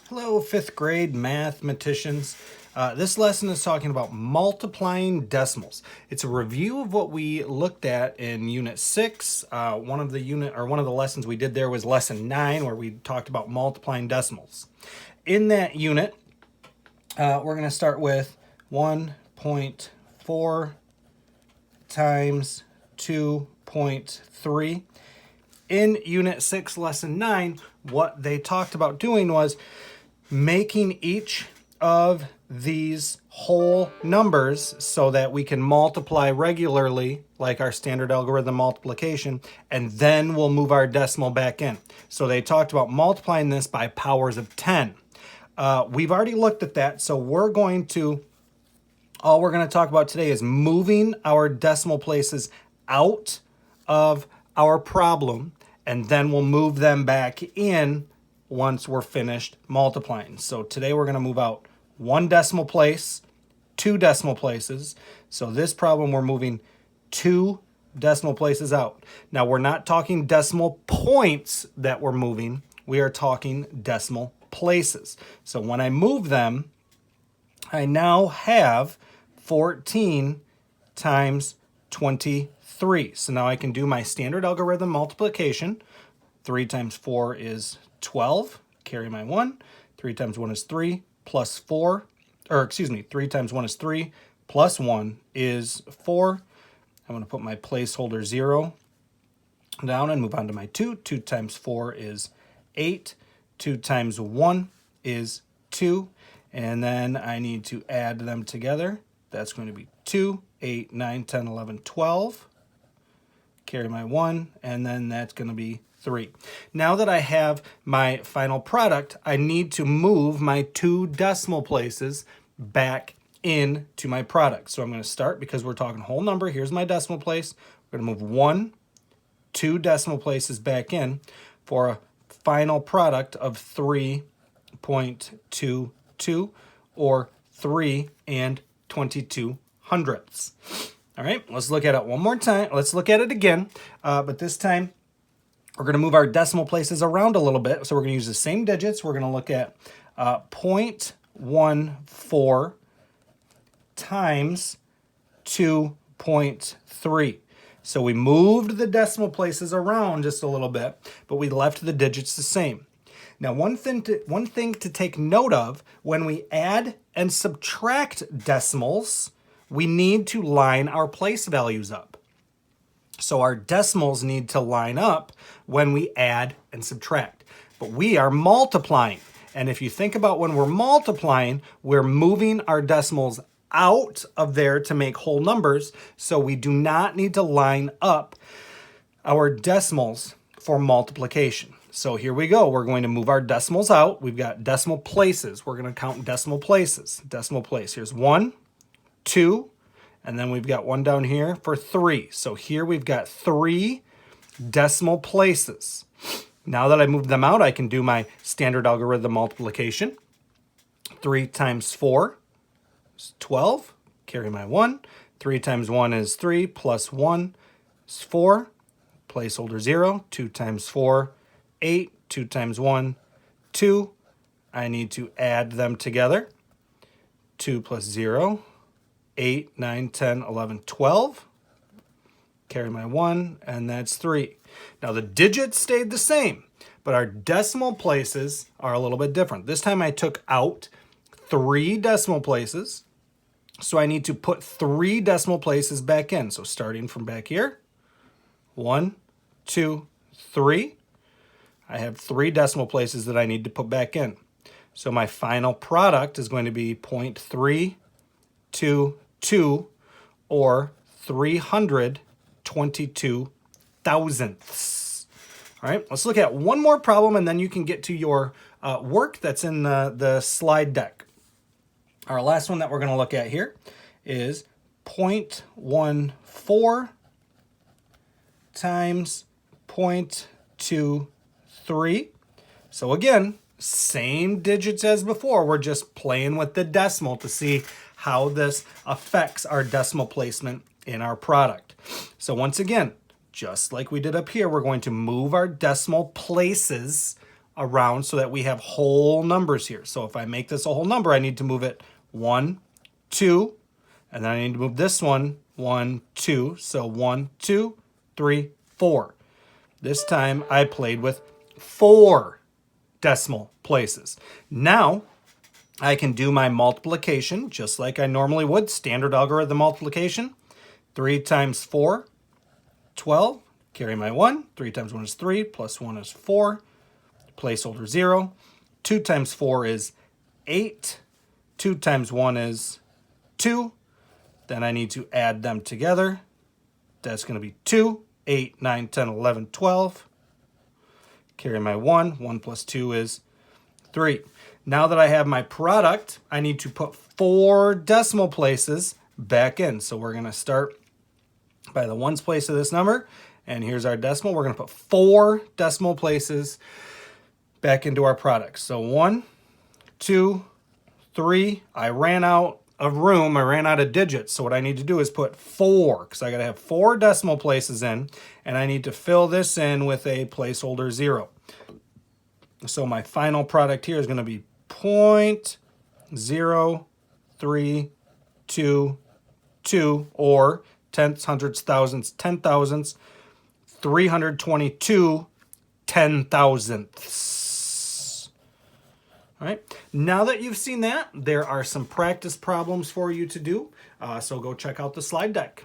Hello, fifth grade mathematicians. This lesson is talking about multiplying decimals. It's a review of what we looked at in Unit 6. One of the lessons we did there was Lesson 9, where we talked about multiplying decimals. In that unit, we're going to start with 1.4 times 2.3. In Unit 6, Lesson 9, what they talked about doing was making each of these whole numbers so that we can multiply regularly, like our standard algorithm multiplication, and then we'll move our decimal back in. So they talked about multiplying this by powers of 10. We've already looked at that, so all we're going to talk about today is moving our decimal places out of our problem, and then we'll move them back in once we're finished multiplying. So today we're going to move out one decimal place, two decimal places. So this problem we're moving two decimal places out. Now we're not talking decimal points that we're moving. We are talking decimal places. So when I move them, I now have 14 times 23. So now I can do my standard algorithm multiplication. 3 times 4 is 12, carry my 1. 3 times 1 is 3, plus 4, 3 times 1 is 3, plus 1 is 4. I'm going to put my placeholder 0 down and move on to my 2. 2 times 4 is 8. 2 times 1 is 2. And then I need to add them together. That's going to be 2, 8, 9, 10, 11, 12. Carry my 1, and then that's going to be 3. Now that I have my final product, I need to move my two decimal places back into my product. So I'm going to start, because we're talking whole number, here's my decimal place. We're going to move two decimal places back in for a final product of 3.22, or 3 and 22 hundredths. All right, let's look at it one more time. Let's look at it again, but this time we're going to move our decimal places around a little bit. So we're going to use the same digits. We're going to look at 0.14 times 2.3. So we moved the decimal places around just a little bit, but we left the digits the same. Now, one thing to take note of, when we add and subtract decimals, we need to line our place values up. So our decimals need to line up when we add and subtract. But we are multiplying. And if you think about when we're multiplying, we're moving our decimals out of there to make whole numbers. So we do not need to line up our decimals for multiplication. So here we go. We're going to move our decimals out. We've got decimal places. We're going to count decimal places. Decimal place. Here's 1, 2, and then we've got one down here for 3. So here we've got 3 decimal places. Now that I moved them out, I can do my standard algorithm multiplication. 3 times 4 is 12. Carry my 1. 3 times 1 is 3, plus 1 is 4. Placeholder 0. 2 times 4, 8. 2 times 1, 2. I need to add them together. 2 plus 0, 8, 9, 10, 11, 12. Carry my 1, and that's 3. Now the digits stayed the same, but our decimal places are a little bit different. This time I took out 3 decimal places, so I need to put 3 decimal places back in. So starting from back here, 1, 2, 3. I have 3 decimal places that I need to put back in. So my final product is going to be 0.322, or 322 thousandths. All right, let's look at one more problem, and then you can get to your work that's in the slide deck. Our last one that we're going to look at here is 0.14 times 0.23. So again, same digits as before. We're just playing with the decimal to see how this affects our decimal placement in our product. So once again, just like we did up here, we're going to move our decimal places around so that we have whole numbers here. So if I make this a whole number, I need to move it 1, 2, and then I need to move this one 1, 2. So 1, 2, 3, 4. This time I played with 4 decimal places. Now I can do my multiplication just like I normally would, standard algorithm multiplication. 3 times 4, 12. Carry my 1. 3 times 1 is 3, plus 1 is 4. Placeholder 0. 2 times 4 is 8. 2 times 1 is 2. Then I need to add them together. That's going to be 2, 8, 9, 10, 11, 12. Carry my 1. 1 plus 2 is 3. Now that I have my product, I need to put 4 decimal places back in. So we're going to start by the ones place of this number. And here's our decimal. We're going to put 4 decimal places back into our product. So 1, 2, 3. I ran out of room. I ran out of digits. So what I need to do is put 4, because I got to have 4 decimal places in, and I need to fill this in with a placeholder 0. So my final product here is going to be 0.0322, or tenths, hundredths, thousandths, 10 thousandths, 322 10,000ths. All right, now that you've seen that, there are some practice problems for you to do. So go check out the slide deck.